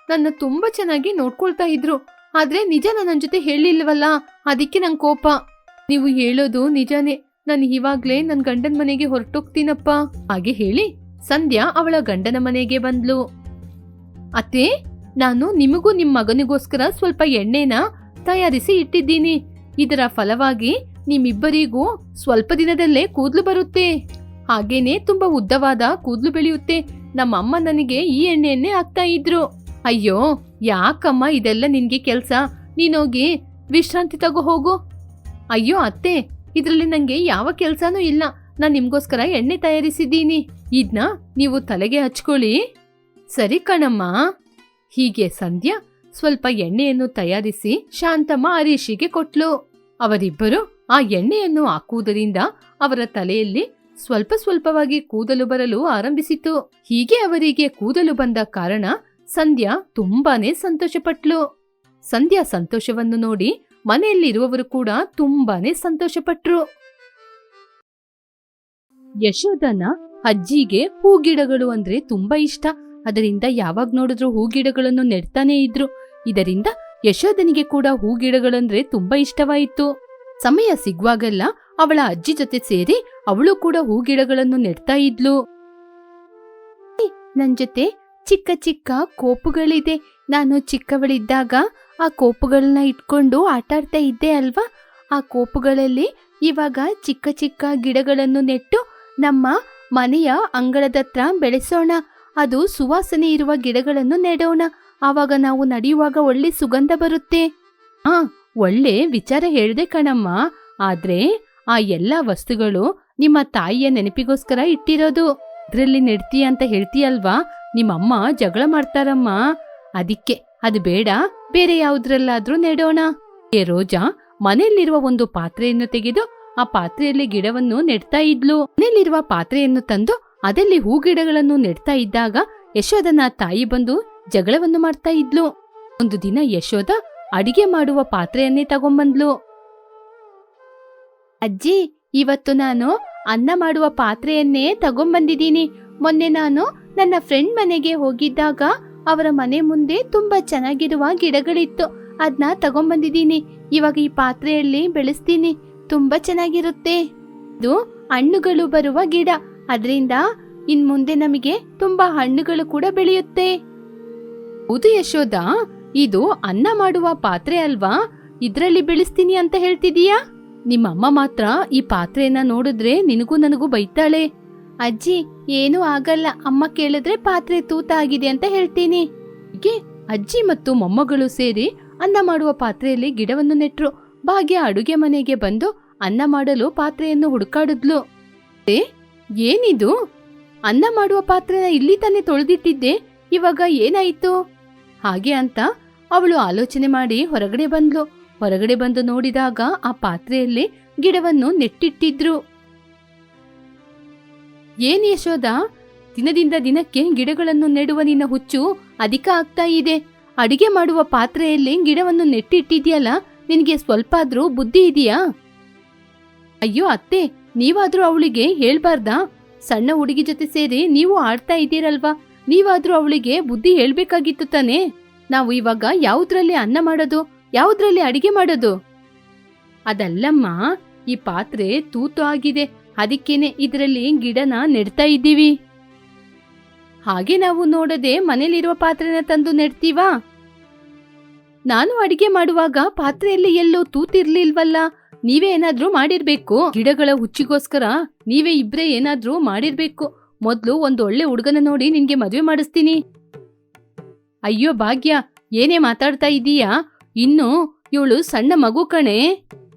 ನನ್ನ ತುಂಬಾ ಚೆನ್ನಾಗಿ ನೋಡ್ಕೊಳ್ತಾ ಇದ್ರು. ಆದ್ರೆ ನಿಜ ನನ್ನ ಜೊತೆ ಹೇಳಿಲ್ವಲ್ಲ, ಅದಕ್ಕೆ ನಂಗೆ ಕೋಪ. ನೀವು ಹೇಳೋದು ನಿಜಾನೇ. ನಾನು ಇವಾಗ್ಲೇ ನನ್ ಗಂಡನ ಮನೆಗೆ ಹೊರಟೋಗ್ತೀನಪ್ಪ. ಹಾಗೆ ಹೇಳಿ ಸಂಧ್ಯಾ ಅವಳ ಗಂಡನ ಮನೆಗೆ ಬಂದ್ಲು. ಅತ್ತೆ, ನಾನು ನಿಮಗೂ ನಿಮ್ ಮಗನಿಗೋಸ್ಕರ ಸ್ವಲ್ಪ ಎಣ್ಣೆನ ತಯಾರಿಸಿ ಇಟ್ಟಿದ್ದೀನಿ. ಇದರ ಫಲವಾಗಿ ನಿಮ್ಮಿಬ್ಬರಿಗೂ ಸ್ವಲ್ಪ ದಿನದಲ್ಲೇ ಕೂದಲು ಬರುತ್ತೆ. ಹಾಗೇನೆ ತುಂಬಾ ಉದ್ದವಾದ ಕೂದಲು ಬೆಳೆಯುತ್ತೆ. ನಮ್ಮಮ್ಮ ನನಗೆ ಈ ಎಣ್ಣೆಯನ್ನೇ ಹಾಕ್ತಾ ಇದ್ರು. ಅಯ್ಯೋ, ಯಾಕಮ್ಮ ಇದೆಲ್ಲ ನಿನ್ಗೆ ಕೆಲ್ಸ? ನೀನೋಗಿ ವಿಶ್ರಾಂತಿ ತಗೋ ಹೋಗು. ಅಯ್ಯೋ ಅತ್ತೆ, ಇದ್ರಲ್ಲಿ ನಂಗೆ ಯಾವ ಕೆಲ್ಸಾನೂ ಇಲ್ಲ. ನಾನ್ ನಿಮ್ಗೋಸ್ಕರ ಎಣ್ಣೆ ತಯಾರಿಸಿದ್ದೀನಿ. ಇದ್ನ ನೀವು ತಲೆಗೆ ಹಚ್ಕೊಳ್ಳಿ. ಸರಿ ಕಣಮ್ಮ. ಹೀಗೆ ಸಂಧ್ಯಾ ಸ್ವಲ್ಪ ಎಣ್ಣೆಯನ್ನು ತಯಾರಿಸಿ ಶಾಂತಮ್ಮ ಹರೀಶಿಗೆ ಕೊಟ್ಲು. ಅವರಿಬ್ಬರು ಆ ಎಣ್ಣೆಯನ್ನು ಹಾಕುವುದರಿಂದ ಅವರ ತಲೆಯಲ್ಲಿ ಸ್ವಲ್ಪ ಸ್ವಲ್ಪವಾಗಿ ಕೂದಲು ಬರಲು ಆರಂಭಿಸಿತು. ಹೀಗೆ ಅವರಿಗೆ ಕೂದಲು ಬಂದ ಕಾರಣ ಸಂಧ್ಯಾ ತುಂಬಾನೇ ಸಂತೋಷಪಟ್ಲು. ಸಂಧ್ಯಾ ಸಂತೋಷವನ್ನು ನೋಡಿ ಮನೆಯಲ್ಲಿರುವವರು ಕೂಡ ತುಂಬಾನೇ ಸಂತೋಷಪಟ್ರು. ಯಶೋದನ ಅಜ್ಜಿಗೆ ಹೂಗಿಡಗಳು ಅಂದ್ರೆ ತುಂಬಾ ಇಷ್ಟ. ಅದರಿಂದ ಯಾವಾಗ ನೋಡಿದ್ರು ಹೂಗಿಡಗಳನ್ನು ನೆಡ್ತಾನೇ ಇದ್ರು. ಇದರಿಂದ ಯಶೋದನಿಗೆ ಕೂಡ ಹೂಗಿಡಗಳಂದ್ರೆ ತುಂಬಾ ಇಷ್ಟವಾಯಿತು. ಸಮಯ ಸಿಗುವಾಗೆಲ್ಲ ಅವಳ ಅಜ್ಜಿ ಜೊತೆ ಸೇರಿ ಅವಳು ಕೂಡ ಹೂಗಿಡಗಳನ್ನು ನೆಡ್ತಾ ಇದ್ಲು. ನನ್ ಜೊತೆ ಚಿಕ್ಕ ಚಿಕ್ಕ ಕೋಪುಗಳಿದೆ. ನಾನು ಚಿಕ್ಕವಳಿದ್ದಾಗ ಆ ಕೋಪುಗಳನ್ನ ಇಟ್ಕೊಂಡು ಆಟಾಡ್ತಾ ಇದ್ದೆ ಅಲ್ವಾ? ಆ ಕೋಪುಗಳಲ್ಲಿ ಇವಾಗ ಚಿಕ್ಕ ಚಿಕ್ಕ ಗಿಡಗಳನ್ನು ನೆಟ್ಟು ನಮ್ಮ ಮನೆಯ ಅಂಗಳದತ್ರ ಬೆಳೆಸೋಣ. ಅದು ಸುವಾಸನೆ ಇರುವ ಗಿಡಗಳನ್ನು ನೆಡೋಣ. ಆವಾಗ ನಾವು ನಡೆಯುವಾಗ ಒಳ್ಳೆ ಸುಗಂಧ ಬರುತ್ತೆ. ಒಳ್ಳೆ ವಿಚಾರ ಹೇಳ್ದೆ ಕಣಮ್ಮ. ಆದ್ರೆ ಆ ಎಲ್ಲಾ ವಸ್ತುಗಳು ನಿಮ್ಮ ತಾಯಿಯ ನೆನಪಿಗೋಸ್ಕರ ಇಟ್ಟಿರೋದು. ಇದ್ರಲ್ಲಿ ನೆಡ್ತೀಯ ಅಂತ ಹೇಳ್ತೀಯಲ್ವಾ? ನಿಮ್ಮಮ್ಮ ಜಗಳ ಮಾಡ್ತಾರಮ್ಮ. ಅದಕ್ಕೆ ಅದು ಬೇಡ, ಬೇರೆ ಯಾವುದ್ರಲ್ಲಾದ್ರೂ ನೆಡೋಣ. ರೋಜಾ ಮನೆಯಲ್ಲಿರುವ ಒಂದು ಪಾತ್ರೆಯನ್ನು ತೆಗೆದು ಆ ಪಾತ್ರೆಯಲ್ಲಿ ಗಿಡವನ್ನು ನೆಡ್ತಾ ಇದ್ಲು. ಮನೆಯಲ್ಲಿರುವ ಪಾತ್ರೆಯನ್ನು ತಂದು ಅದಲ್ಲಿ ಹೂಗಿಡಗಳನ್ನು ನೆಡ್ತಾ ಇದ್ದಾಗ ಯಶೋದನ ತಾಯಿ ಬಂದು ಜಗಳವನ್ನು ಮಾಡ್ತಾ ಇದ್ಲು. ಒಂದು ದಿನ ಯಶೋದ ಅಡಿಗೆ ಮಾಡುವ ಪಾತ್ರೆಯನ್ನೇ ತಗೊಂಬಂದ್ಲು. ಅಜ್ಜಿ, ಇವತ್ತು ನಾನು ಅನ್ನ ಮಾಡುವ ಪಾತ್ರೆಯನ್ನೇ ತಗೊಂಬಂದಿದ್ದೀನಿ. ಮೊನ್ನೆ ನಾನು ನನ್ನ ಫ್ರೆಂಡ್ ಮನೆಗೆ ಹೋಗಿದ್ದಾಗ ಅವರ ಮನೆ ಮುಂದೆ ತುಂಬಾ ಚೆನ್ನಾಗಿರುವ ಗಿಡಗಳಿತ್ತು. ಅದನ್ನ ತಗೊಂಬಂದಿದ್ದೀನಿ. ಇವಾಗ ಈ ಪಾತ್ರೆಯಲ್ಲಿ ಬೆಳೆಸ್ತೀನಿ. ತುಂಬಾ ಚೆನ್ನಾಗಿರುತ್ತೆ. ಇದು ಹಣ್ಣುಗಳು ಬರುವ ಗಿಡ. ಅದರಿಂದ ಇನ್ ಮುಂದೆ ನಮಗೆ ತುಂಬಾ ಹಣ್ಣುಗಳು ಕೂಡ ಬೆಳೆಯುತ್ತೆ. ಹೌದು ಯಶೋದ, ಇದು ಅನ್ನ ಮಾಡುವ ಪಾತ್ರೆ ಅಲ್ವಾ? ಇದ್ರಲ್ಲಿ ಬೆಳೆಸ್ತೀನಿ ಅಂತ ಹೇಳ್ತಿದೀಯಾ? ನಿಮ್ಮಮ್ಮ ಮಾತ್ರ ಈ ಪಾತ್ರೆಯನ್ನ ನೋಡಿದ್ರೆ ನಿನಗೂ ನನಗೂ ಬೈತಾಳೆ. ಅಜ್ಜಿ, ಏನೂ ಆಗಲ್ಲ. ಅಮ್ಮ ಕೇಳಿದ್ರೆ ಪಾತ್ರೆ ತೂತ ಆಗಿದೆ ಅಂತ ಹೇಳ್ತೀನಿ. ಹೀಗೆ ಅಜ್ಜಿ ಮತ್ತು ಮೊಮ್ಮಗಳು ಸೇರಿ ಅನ್ನ ಮಾಡುವ ಪಾತ್ರೆಯಲ್ಲಿ ಗಿಡವನ್ನು ನೆಟ್ರು. ಭಾಗ್ಯ ಅಡುಗೆ ಮನೆಗೆ ಬಂದು ಅನ್ನ ಮಾಡಲು ಪಾತ್ರೆಯನ್ನು ಹುಡುಕಾಡಿದ್ಲು. ಏನಿದು? ಅನ್ನ ಮಾಡುವ ಪಾತ್ರೆನ ಇಲ್ಲಿ ತಾನೇ ತೊಳೆದಿಟ್ಟಿದ್ದೆ, ಇವಾಗ ಏನಾಯಿತು? ಹಾಗೆ ಅಂತ ಅವಳು ಆಲೋಚನೆ ಮಾಡಿ ಹೊರಗಡೆ ಬಂದ್ಲು. ಹೊರಗಡೆ ಬಂದು ನೋಡಿದಾಗ ಆ ಪಾತ್ರೆಯಲ್ಲಿ ಗಿಡವನ್ನು ನೆಟ್ಟಿಟ್ಟಿದ್ರು. ಏನ್ ಯಶೋದ, ದಿನದಿಂದ ದಿನಕ್ಕೆ ಗಿಡಗಳನ್ನು ನೆಡುವ ನಿನ್ನ ಹುಚ್ಚು ಅಧಿಕ ಆಗ್ತಾ ಇದೆ. ಅಡಿಗೆ ಮಾಡುವ ಪಾತ್ರೆಯಲ್ಲಿ ಗಿಡವನ್ನು ನೆಟ್ಟಿಟ್ಟಿದ್ಯಲ್ಲ, ನಿನಗೆ ಸ್ವಲ್ಪ ಆದ್ರೂ ಬುದ್ಧಿ ಇದೆಯಾ? ಅಯ್ಯೋ ಅತ್ತೆ, ನೀವಾದ್ರೂ ಅವಳಿಗೆ ಹೇಳ್ಬಾರ್ದಾ? ಸಣ್ಣ ಹುಡುಗಿ ಜೊತೆ ಸೇರಿ ನೀವು ಆಡ್ತಾ ಇದ್ದೀರಲ್ವಾ? ನೀವಾದ್ರೂ ಅವಳಿಗೆ ಬುದ್ಧಿ ಹೇಳ್ಬೇಕಾಗಿತ್ತು ತಾನೆ. ನಾವು ಇವಾಗ ಯಾವುದ್ರಲ್ಲಿ ಅನ್ನ ಮಾಡೋದು, ಯಾವುದ್ರಲ್ಲಿ ಅಡಿಗೆ ಮಾಡೋದು? ಅದಲ್ಲಮ್ಮ, ಈ ಪಾತ್ರೆ ತೂತು ಆಗಿದೆ. ಅದಕ್ಕೇನೆ ಇದರಲ್ಲಿ ಗಿಡನ ನೆಡ್ತಾ ಇದ್ದೀವಿ. ಹಾಗೆ ನಾವು ನೋಡದೆ ಮನೇಲಿರುವ ಪಾತ್ರೆನ ತಂದು ನೆಡ್ತೀವಾ? ನಾನು ಅಡಿಗೆ ಮಾಡುವಾಗ ಪಾತ್ರೆಯಲ್ಲಿ ಎಲ್ಲೋ ತೂತಿರ್ಲಿಲ್ವಲ್ಲ. ನೀವೇ ಏನಾದ್ರೂ ಮಾಡಿರ್ಬೇಕು. ಗಿಡಗಳ ಹುಚ್ಚಿಗೋಸ್ಕರ ನೀವೇ ಇಬ್ರೇ ಏನಾದ್ರೂ ಮಾಡಿರ್ಬೇಕು. ಮೊದ್ಲು ಒಂದು ಒಳ್ಳೆ ಹುಡುಗನ ನೋಡಿ ನಿನ್ಗೆ ಮದುವೆ ಮಾಡಿಸ್ತೀನಿ. ಅಯ್ಯೋ ಭಾಗ್ಯ, ಏನೇ ಮಾತಾಡ್ತಾ ಇದ್ದೀಯಾ? ಇನ್ನು ಇವಳು ಸಣ್ಣ ಮಗು ಕಣೆ.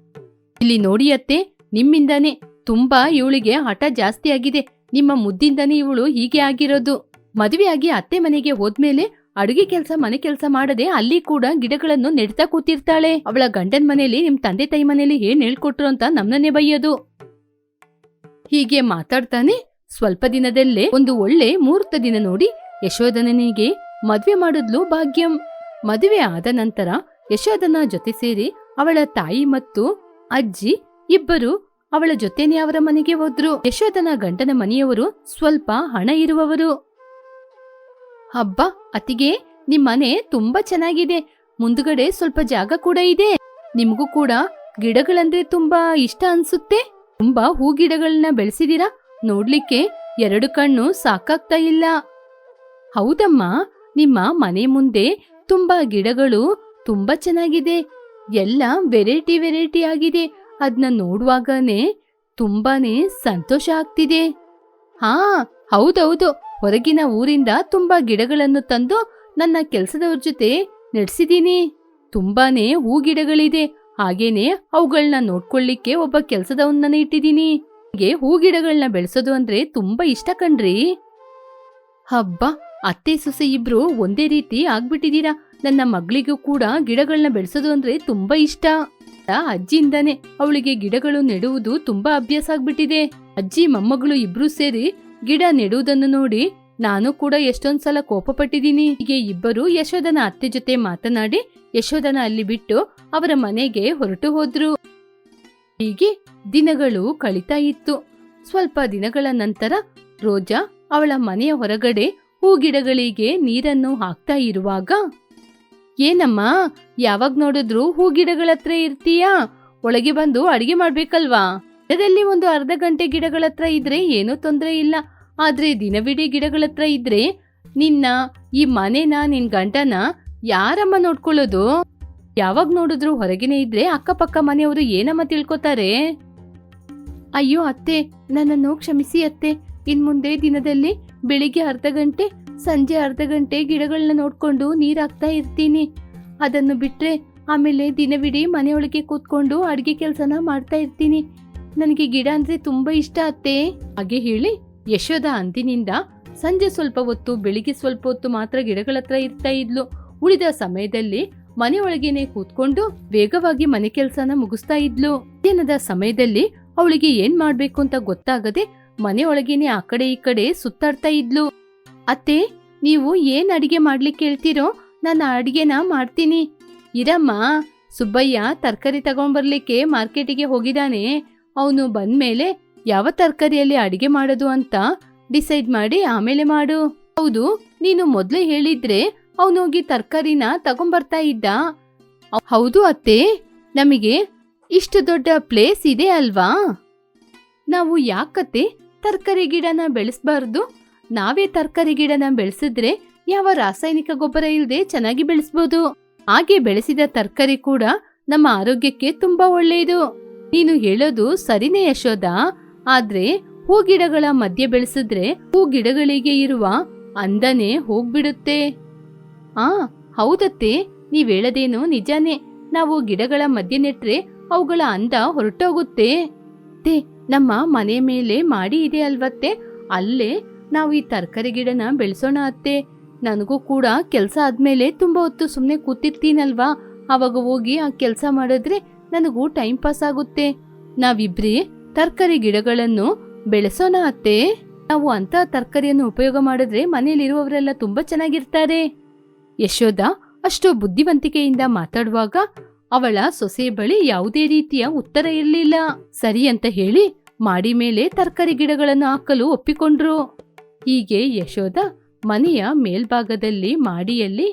ಇಲ್ಲಿ ನೋಡಿ ಅತ್ತೆ, ನಿಮ್ಮಿಂದಾನೆ ತುಂಬಾ ಇವಳಿಗೆ ಹಠ ಜಾಸ್ತಿ ಆಗಿದೆ. ನಿಮ್ಮ ಮುದ್ದಿಂದಾನೆ ಇವಳು ಹೀಗೆ ಆಗಿರೋದು. ಮದುವೆಯಾಗಿ ಅತ್ತೆ ಮನೆಗೆ ಹೋದ್ಮೇಲೆ ಅಡುಗೆ ಕೆಲಸ ಮನೆ ಕೆಲಸ ಮಾಡದೆ ಅಲ್ಲಿ ಕೂಡ ಗಿಡಗಳನ್ನು ನೆಡ್ತಾ ಕೂತಿರ್ತಾಳೆ. ಅವಳ ಗಂಡನ ಮನೆಯಲ್ಲಿ ನಿಮ್ ತಂದೆ ತಾಯಿ ಮನೆಯಲ್ಲಿ ಏನ್ ಹೇಳ್ಕೊಟ್ರು ಅಂತ ನಮ್ಮನ್ನೇ ಬೈಯೋದು. ಹೀಗೆ ಮಾತಾಡ್ತಾನೆ ಸ್ವಲ್ಪ ದಿನದಲ್ಲೇ ಒಂದು ಒಳ್ಳೆ ಮುಹೂರ್ತ ದಿನ ನೋಡಿ ಯಶೋಧನನಿಗೆ ಮದ್ವೆ ಮಾಡಿದ್ಲು ಭಾಗ್ಯಂ. ಮದುವೆ ಆದ ನಂತರ ಯಶೋಧನ ಜೊತೆ ಸೇರಿ ಅವಳ ತಾಯಿ ಮತ್ತು ಅಜ್ಜಿ ಇಬ್ಬರು ಅವಳ ಜೊತೆನೆ ಅವರ ಮನೆಗೆ ಹೋದ್ರು. ಯಶೋಧನ ಗಂಡನ ಮನೆಯವರು ಸ್ವಲ್ಪ ಹಣ ಇರುವವರು. ಹಬ್ಬ ಅತ್ತಿಗೆ, ನಿಮ್ ಮನೆ ತುಂಬಾ ಚೆನ್ನಾಗಿದೆ. ಮುಂದುಗಡೆ ಸ್ವಲ್ಪ ಜಾಗ ಕೂಡ ಇದೆ. ನಿಮ್ಗೂ ಕೂಡ ಗಿಡಗಳಂದ್ರೆ ತುಂಬಾ ಇಷ್ಟ ಅನ್ಸುತ್ತೆ. ತುಂಬಾ ಹೂ ಗಿಡಗಳನ್ನ ಬೆಳೆಸಿದೀರಾ. ನೋಡ್ಲಿಕ್ಕೆ ಎರಡು ಕಣ್ಣು ಸಾಕಾಗ್ತಾ ಇಲ್ಲ. ಹೌದಮ್ಮ, ನಿಮ್ಮ ಮನೆ ಮುಂದೆ ತುಂಬಾ ಗಿಡಗಳು ತುಂಬಾ ಚೆನ್ನಾಗಿದೆ. ಎಲ್ಲ ವೆರೈಟಿ ಆಗಿದೆ. ಅದನ್ನ ನೋಡುವಾಗನೇ ತುಂಬಾನೇ ಸಂತೋಷ ಆಗ್ತಿದೆ. ಹಾ, ಹೌದೌದು. ಹೊರಗಿನ ಊರಿಂದ ತುಂಬಾ ಗಿಡಗಳನ್ನು ತಂದು ನನ್ನ ಕೆಲ್ಸದವ್ರ ಜೊತೆ ನಡೆಸಿದೀನಿ. ತುಂಬಾನೇ ಹೂ ಗಿಡಗಳಿದೆ. ಹಾಗೇನೆ ಅವುಗಳನ್ನ ನೋಡ್ಕೊಳ್ಳಿಕ್ಕೆ ಒಬ್ಬ ಕೆಲ್ಸದವನ್ನ ಇಟ್ಟಿದೀನಿ. ಹೀಗೆ ಹೂ ಗಿಡಗಳನ್ನ ಬೆಳೆಸೋದು ಅಂದ್ರೆ ತುಂಬಾ ಇಷ್ಟ ಕಣ್ರಿ. ಹಬ್ಬ, ಅತ್ತೆ ಸೊಸೆ ಇಬ್ರು ಒಂದೇ ರೀತಿ ಆಗ್ಬಿಟ್ಟಿದೀರಾ. ನನ್ನ ಮಗಳಿಗೂ ಕೂಡ ಗಿಡಗಳನ್ನ ಬೆಳೆಸೋದು ಅಂದ್ರೆ ತುಂಬಾ ಇಷ್ಟ. ಅಜ್ಜಿಯಿಂದಾನೆ ಅವಳಿಗೆ ಗಿಡಗಳು ನೆಡುವುದು ತುಂಬಾ ಅಭ್ಯಾಸ ಆಗ್ಬಿಟ್ಟಿದೆ. ಅಜ್ಜಿ ಮೊಮ್ಮಗಳು ಇಬ್ರು ಸೇರಿ ಗಿಡ ನೆಡುವುದನ್ನು ನೋಡಿ ನಾನು ಕೂಡ ಎಷ್ಟೊಂದ್ಸಲ ಕೋಪ ಪಟ್ಟಿದ್ದೀನಿ. ಹೀಗೆ ಇಬ್ಬರು ಯಶೋದನ ಅತ್ತೆ ಜೊತೆ ಮಾತನಾಡಿ ಯಶೋದನ ಅಲ್ಲಿ ಬಿಟ್ಟು ಅವರ ಮನೆಗೆ ಹೊರಟು ಹೋದ್ರು. ಹೀಗೆ ದಿನಗಳು ಕಳೀತಾ ಇತ್ತು. ಸ್ವಲ್ಪ ದಿನಗಳ ನಂತರ ರೋಜಾ ಅವಳ ಮನೆಯ ಹೊರಗಡೆ ಹೂ ಗಿಡಗಳಿಗೆ ನೀರನ್ನು ಹಾಕ್ತಾ ಇರುವಾಗ, ಏನಮ್ಮ ಯಾವಾಗ ನೋಡಿದ್ರು ಹೂ ಗಿಡಗಳ ಹತ್ರ ಇರ್ತೀಯಾ? ಒಳಗೆ ಬಂದು ಅಡಿಗೆ ಮಾಡ್ಬೇಕಲ್ವಾ? ದಿನದಲ್ಲಿ ಒಂದು ಅರ್ಧ ಗಂಟೆ ಗಿಡಗಳ ಹತ್ರ ಇದ್ರೆ ಏನೂ ತೊಂದರೆ ಇಲ್ಲ. ಆದ್ರೆ ದಿನವಿಡೀ ಗಿಡಗಳ ಹತ್ರ ಇದ್ರೆ ನಿನ್ನ ಈ ಮನೆನ ನಿನ್ ಗಂಡನ ಯಾರಮ್ಮ ನೋಡ್ಕೊಳ್ಳೋದು? ಯಾವಾಗ ನೋಡಿದ್ರು ಹೊರಗಿನೇ ಇದ್ರೆ ಅಕ್ಕಪಕ್ಕ ಮನೆಯವರು ಏನಮ್ಮ ತಿಳ್ಕೊತಾರೆ? ಅಯ್ಯೋ ಅತ್ತೆ, ನನ್ನನ್ನು ಕ್ಷಮಿಸಿ ಅತ್ತೆ. ಇನ್ಮುಂದೆ ದಿನದಲ್ಲಿ ಬೆಳಿಗ್ಗೆ ಅರ್ಧ ಗಂಟೆ, ಸಂಜೆ ಅರ್ಧ ಗಂಟೆ ಗಿಡಗಳನ್ನ ನೋಡ್ಕೊಂಡು ನೀರ್ ಹಾಕ್ತಾ ಇರ್ತೀನಿ. ಅದನ್ನು ಬಿಟ್ರೆ ಆಮೇಲೆ ದಿನವಿಡೀ ಮನೆಯೊಳಗೆ ಕೂತ್ಕೊಂಡು ಅಡ್ಗೆ ಕೆಲ್ಸನ ಮಾಡ್ತಾ ಇರ್ತೀನಿ. ನನಗೆ ಗಿಡ ಅಂದ್ರೆ ತುಂಬಾ ಇಷ್ಟ ಅತ್ತೆ. ಹಾಗೆ ಹೇಳಿ ಯಶೋದ ಅಂದಿನಿಂದ ಸಂಜೆ ಸ್ವಲ್ಪ ಹೊತ್ತು, ಬೆಳಿಗ್ಗೆ ಸ್ವಲ್ಪ ಹೊತ್ತು ಮಾತ್ರ ಗಿಡಗಳ ಹತ್ರ ಇರ್ತಾ ಇದ್ಲು. ಉಳಿದ ಸಮಯದಲ್ಲಿ ಮನೆಯೊಳಗೇನೆ ಕೂತ್ಕೊಂಡು ವೇಗವಾಗಿ ಮನೆ ಕೆಲ್ಸನ ಮುಗಿಸ್ತಾ ಇದ್ಲು. ದಿನದ ಸಮಯದಲ್ಲಿ ಅವಳಿಗೆ ಏನ್ ಮಾಡ್ಬೇಕು ಅಂತ ಗೊತ್ತಾಗದೆ ಮನೆಯೊಳಗೇನೆ ಆ ಕಡೆ ಈ ಕಡೆ ಸುತ್ತಾಡ್ತಾ ಇದ್ಲು. ಅತ್ತೆ, ನೀವು ಏನ್ ಅಡಿಗೆ ಮಾಡ್ಲಿಕ್ಕೆ ಹೇಳ್ತೀರೋ ನಾನು ಅಡಿಗೆನ ಮಾಡ್ತೀನಿ. ಇರಮ್ಮ, ಸುಬ್ಬಯ್ಯ ತರಕಾರಿ ತಗೊಂಡ್ಬರ್ಲಿಕ್ಕೆ ಮಾರ್ಕೆಟಿಗೆ ಹೋಗಿದ್ದಾನೆ. ಅವನು ಬಂದ್ಮೇಲೆ ಯಾವ ತರಕಾರಿಯಲ್ಲಿ ಅಡಿಗೆ ಮಾಡೋದು ಅಂತ ಡಿಸೈಡ್ ಮಾಡಿ ಆಮೇಲೆ ಮಾಡು. ಹೌದು, ನೀನು ಮೊದ್ಲೇ ಹೇಳಿದ್ರೆ ಅವನೋಗಿ ತರಕಾರಿನ ತಗೊಂಬರ್ತಾ ಇದ್ದ. ಹೌದು ಅತ್ತೆ, ನಮಗೆ ಇಷ್ಟು ದೊಡ್ಡ ಪ್ಲೇಸ್ ಇದೆ ಅಲ್ವಾ? ನಾವು ಯಾಕತ್ತೆ ತರಕಾರಿ ಗಿಡನ ಬೆಳೆಸಬಾರ್ದು? ನಾವೇ ತರಕಾರಿ ಗಿಡನ ಬೆಳೆಸಿದ್ರೆ ಯಾವ ರಾಸಾಯನಿಕ ಗೊಬ್ಬರ ಇಲ್ಲದೆ ಚೆನ್ನಾಗಿ ಬೆಳೆಸಬಹುದು. ಹಾಗೆ ಬೆಳೆಸಿದ ತರಕಾರಿ ಕೂಡ ನಮ್ಮ ಆರೋಗ್ಯಕ್ಕೆ ತುಂಬಾ ಒಳ್ಳೆಯದು. ನೀನು ಹೇಳೋದು ಸರಿನೇ ಯಶೋದ. ಆದ್ರೆ ಹೂ ಗಿಡಗಳ ಮಧ್ಯೆ ಬೆಳೆಸಿದ್ರೆ ಹೂ ಗಿಡಗಳಿಗೆ ಇರುವ ಅಂದನೇ ಹೋಗ್ಬಿಡುತ್ತೆ. ಹೌದತ್ತೆ, ನೀವ್ ಹೇಳದೇನು ನಿಜಾನೇ. ನಾವು ಗಿಡಗಳ ಮಧ್ಯೆ ನೆಟ್ರೆ ಅವುಗಳ ಅಂದ ಹೊರಟೋಗುತ್ತೆ. ನಮ್ಮ ಮನೆ ಮೇಲೆ ಮಾಡಿ ಇದೆ ಅಲ್ವತ್ತೆ, ಅಲ್ಲೇ ನಾವು ಈ ತರಕಾರಿ ಗಿಡನ ಬೆಳೆಸೋಣ ಅತ್ತೆ. ನನಗೂ ಕೂಡ ಕೆಲಸ ಆದ್ಮೇಲೆ ತುಂಬಾ ಹೊತ್ತು ಸುಮ್ಮನೆ ಕೂತಿರ್ತೀನಲ್ವಾ, ಅವಾಗ ಹೋಗಿ ಆ ಕೆಲಸ ಮಾಡಿದ್ರೆ ನನಗೂ ಟೈಮ್ ಪಾಸ್ ಆಗುತ್ತೆ. ನಾವಿಬ್ರೇ ತರಕಾರಿ ಗಿಡಗಳನ್ನು ಬೆಳೆಸೋಣ ಅತ್ತೆ. ನಾವು ಅಂತ ತರಕಾರಿಯನ್ನು ಉಪಯೋಗ ಮಾಡಿದ್ರೆ ಮನೆಯಲ್ಲಿರುವವರೆಲ್ಲ ತುಂಬಾ ಚೆನ್ನಾಗಿರ್ತಾರೆ. ಯಶೋದ ಅಷ್ಟು ಬುದ್ಧಿವಂತಿಕೆಯಿಂದ ಮಾತಾಡುವಾಗ ಅವಳ ಸೊಸೆ ಬಳಿ ಯಾವುದೇ ರೀತಿಯ ಉತ್ತರ ಇರಲಿಲ್ಲ. ಸರಿ ಅಂತ ಹೇಳಿ ಮಾಡಿ ಮೇಲೆ ತರಕಾರಿ ಗಿಡಗಳನ್ನು ಹಾಕಲು ಒಪ್ಪಿಕೊಂಡ್ರು. ಹೀಗೆ ಯಶೋದ ಮನೆಯ ಮೇಲ್ಭಾಗದಲ್ಲಿ ಮಾಡಿಯಲ್ಲಿ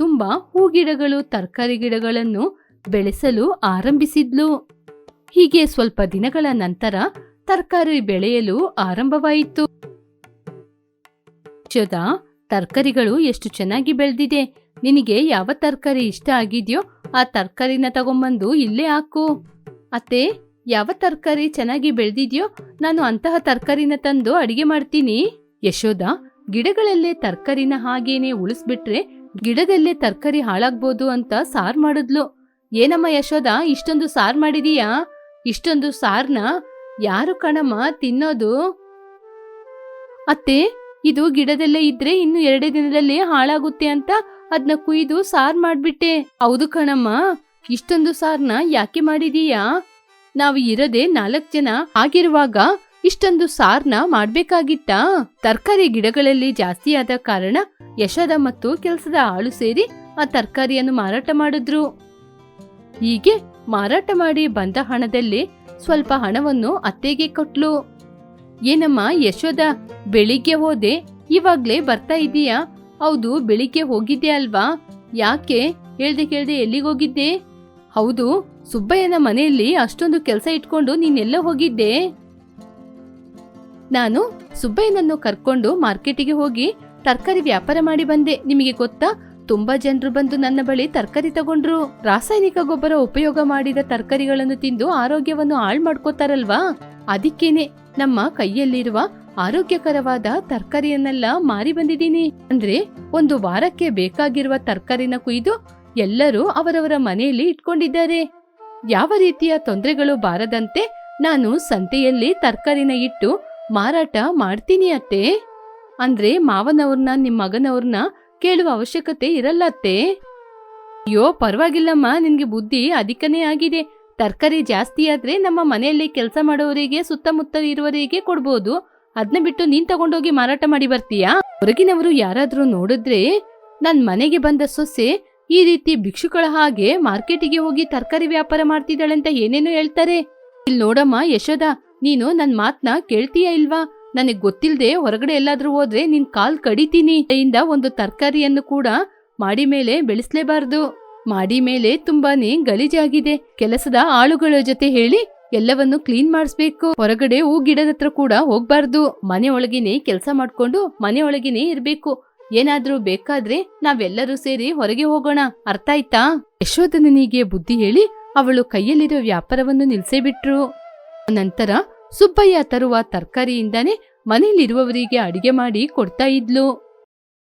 ತುಂಬಾ ಹೂಗಿಡಗಳು, ತರಕಾರಿ ಗಿಡಗಳನ್ನು ಬೆಳೆಸಲು ಆರಂಭಿಸಿದ್ಲು. ಹೀಗೆ ಸ್ವಲ್ಪ ದಿನಗಳ ನಂತರ ತರಕಾರಿ ಬೆಳೆಯಲು ಆರಂಭವಾಯಿತು. ಯಶೋದ, ತರಕಾರಿಗಳು ಎಷ್ಟು ಚೆನ್ನಾಗಿ ಬೆಳೆದಿದೆ. ನಿನಗೆ ಯಾವ ತರಕಾರಿ ಇಷ್ಟ ಆಗಿದ್ಯೋ ಆ ತರಕಾರಿನ ತಗೊಂಬಂದು ಇಲ್ಲೇ ಹಾಕು. ಅತ್ತೆ, ಯಾವ ತರಕಾರಿ ಚೆನ್ನಾಗಿ ಬೆಳೆದಿದ್ಯೋ ನಾನು ಅಂತಹ ತರಕಾರಿನ ತಂದು ಅಡಿಗೆ ಮಾಡ್ತೀನಿ. ಯಶೋದ ಗಿಡಗಳಲ್ಲೇ ತರಕಾರಿನ ಹಾಗೇನೆ ಉಳಿಸ್ಬಿಟ್ರೆ ಗಿಡದಲ್ಲೇ ತರಕಾರಿ ಹಾಳಾಗ್ಬೋದು ಅಂತ ಸಾರ್ ಮಾಡಿದ್ಲು. ಏನಮ್ಮ ಯಶೋದ, ಇಷ್ಟೊಂದು ಸಾರ್ ಮಾಡಿದೀಯಾ? ಇಷ್ಟೊಂದು ಸಾರ್ನ ಯಾರು ಕಣಮ್ಮ ತಿನ್ನೋದು? ಅತ್ತೆ, ಇದು ಗಿಡದಲ್ಲೇ ಇದ್ರೆ ಇನ್ನು 2 ದಿನದಲ್ಲಿ ಹಾಳಾಗುತ್ತೆ ಅಂತ ಅದನ್ನ ಕುಯ್ದು ಸಾರ್ ಮಾಡ್ಬಿಟ್ಟೆ. ಹೌದು ಕಣಮ್ಮ, ಇಷ್ಟೊಂದು ಸಾರ್ನ ಯಾಕೆ ಮಾಡಿದೀಯಾ? ನಾವು ಇರದೆ 4 ಜನ ಆಗಿರುವಾಗ ಇಷ್ಟೊಂದು ಸಾರ್ನ ಮಾಡ್ಬೇಕಾಗಿತ್ತಾ? ತರಕಾರಿ ಗಿಡಗಳಲ್ಲಿ ಜಾಸ್ತಿ ಆದ ಕಾರಣ ಯಶೋದ ಮತ್ತು ಕೆಲಸದ ಆಳು ಸೇರಿ ಆ ತರಕಾರಿಯನ್ನು ಮಾರಾಟ ಮಾಡಿದ್ರು. ಹೀಗೆ ಮಾರಾಟ ಮಾಡಿ ಬಂದ ಹಣದಲ್ಲಿ ಸ್ವಲ್ಪ ಹಣವನ್ನು ಅತ್ತೆಗೆ ಕೊಟ್ಲು. ಏನಮ್ಮ ಯಶೋದ, ಬೆಳಿಗ್ಗೆ ಹೋದೆ, ಇವಾಗ್ಲೇ ಬರ್ತಾ ಇದೀಯಾ? ಹೌದು, ಬೆಳಿಗ್ಗೆ ಹೋಗಿದ್ದೆ ಅಲ್ವಾ? ಯಾಕೆ ಹೇಳ್ದೆ ಎಲ್ಲಿಗೋಗಿದ್ದೆ? ಹೌದು, ಸುಬ್ಬಯ್ಯನ ಮನೆಯಲ್ಲಿ ಅಷ್ಟೊಂದು ಕೆಲಸ ಇಟ್ಕೊಂಡು ನೀನೆಲ್ಲ ಹೋಗಿದ್ದೆ? ನಾನು ಸುಬ್ಬಯ್ಯನನ್ನು ಕರ್ಕೊಂಡು ಮಾರ್ಕೆಟಿಗೆ ಹೋಗಿ ತರಕಾರಿ ವ್ಯಾಪಾರ ಮಾಡಿ ಬಂದೆ. ನಿಮಗೆ ಗೊತ್ತಾ, ತುಂಬಾ ಜನರು ಬಂದು ನನ್ನ ಬಳಿ ತರಕಾರಿ ತಗೊಂಡ್ರು. ರಾಸಾಯನಿಕ ಗೊಬ್ಬರ ಉಪಯೋಗ ಮಾಡಿದ ತರಕಾರಿಗಳನ್ನು ತಿಂದು ಆರೋಗ್ಯವನ್ನು ಹಾಳು ಮಾಡ್ಕೋತಾರಲ್ವಾ, ಅದಕ್ಕೇನೆ ನಮ್ಮ ಕೈಯಲ್ಲಿರುವ ಆರೋಗ್ಯಕರವಾದ ತರಕಾರಿಯನ್ನೆಲ್ಲ ಮಾರಿ ಬಂದಿದ್ದೀನಿ. ಅಂದ್ರೆ ಒಂದು ವಾರಕ್ಕೆ ಬೇಕಾಗಿರುವ ತರಕಾರಿನ ಕುಯ್ದು ಎಲ್ಲರೂ ಅವರವರ ಮನೆಯಲ್ಲಿ ಇಟ್ಕೊಂಡಿದ್ದಾರೆ. ಯಾವ ರೀತಿಯ ತೊಂದರೆಗಳು ಬಾರದಂತೆ ನಾನು ಸಂತೆಯಲ್ಲಿ ತರಕಾರಿನ ಇಟ್ಟು ಮಾರಾಟ ಮಾಡ್ತೀನಿ ಅತ್ತೆ. ಅಂದ್ರೆ ಮಾವನವ್ರನ್ನ ನಿಮ್ ಮಗನವ್ರನ್ನ ಕೇಳುವ ಅವಶ್ಯಕತೆ ಇರಲ್ಲ ಅತ್ತೆ. ಅಯ್ಯೋ ಪರವಾಗಿಲ್ಲಮ್ಮ, ನಿನ್ಗೆ ಬುದ್ಧಿ ಅಧಿಕನೇ ಆಗಿದೆ. ತರಕಾರಿ ಜಾಸ್ತಿ ಆದ್ರೆ ನಮ್ಮ ಮನೆಯಲ್ಲಿ ಕೆಲಸ ಮಾಡೋರಿಗೆ ಸುತ್ತಮುತ್ತ ಇರುವವರಿಗೆ ಕೊಡ್ಬೋದು. ಅದನ್ನ ಬಿಟ್ಟು ನೀನ್ ತಗೊಂಡೋಗಿ ಮಾರಾಟ ಮಾಡಿ ಬರ್ತೀಯಾ? ಹೊರಗಿನವರು ಯಾರಾದ್ರೂ ನೋಡಿದ್ರೆ ನನ್ ಮನೆಗೆ ಬಂದ ಸೊಸೆ ಈ ರೀತಿ ಭಿಕ್ಷುಗಳ ಹಾಗೆ ಮಾರ್ಕೆಟಿಗೆ ಹೋಗಿ ತರಕಾರಿ ವ್ಯಾಪಾರ ಮಾಡ್ತಿದ್ದಾಳೆ ಅಂತ ಏನೇನೋ ಹೇಳ್ತಾರೆ. ಇಲ್ಲಿ ನೋಡಮ್ಮ ಯಶೋದ, ನೀನು ನನ್ ಮಾತ್ನ ಕೇಳ್ತೀಯಾ ಇಲ್ವಾ? ನನಗ್ ಗೊತ್ತಿಲ್ದೆ ಹೊರಗಡೆ ಎಲ್ಲಾದ್ರೂ ಹೋದ್ರೆ ನಿನ್ ಕಾಲ್ ಕಡಿತೀನಿ. ಇಂದ ಒಂದು ತರಕಾರಿಯನ್ನು ಕೂಡ ಮಾಡಿ ಮೇಲೆ ಬೆಳೆಸ್ಲೇಬಾರ್ದು. ಮಾಡಿ ಮೇಲೆ ತುಂಬಾನೇ ಗಲೀಜಾಗಿದೆ. ಕೆಲಸದ ಆಳುಗಳ ಜೊತೆ ಹೇಳಿ ಎಲ್ಲವನ್ನು ಕ್ಲೀನ್ ಮಾಡಿಸ್ಬೇಕು. ಹೊರಗಡೆ ಹೂ ಗಿಡದ ಹತ್ರ ಕೂಡ ಹೋಗ್ಬಾರ್ದು. ಮನೆ ಒಳಗಿನೇ ಕೆಲಸ ಮಾಡ್ಕೊಂಡು ಮನೆ ಒಳಗಿನೇ ಇರ್ಬೇಕು. ಏನಾದ್ರೂ ಬೇಕಾದ್ರೆ ನಾವೆಲ್ಲರೂ ಸೇರಿ ಹೊರಗೆ ಹೋಗೋಣ, ಅರ್ಥ ಆಯ್ತಾ? ಯಶೋಧನನಿಗೆ ಬುದ್ಧಿ ಹೇಳಿ ಅವಳು ಕೈಯಲ್ಲಿರೋ ವ್ಯಾಪಾರವನ್ನು ನಿಲ್ಸೇ ಬಿಟ್ರು. ನಂತರ ಸುಬ್ಬಯ್ಯ ತರುವ ತರಕಾರಿಯಿಂದಾನೇ ಮನೆಯಲ್ಲಿರುವವರಿಗೆ ಅಡಿಗೆ ಮಾಡಿ ಕೊಡ್ತಾ ಇದ್ಲು.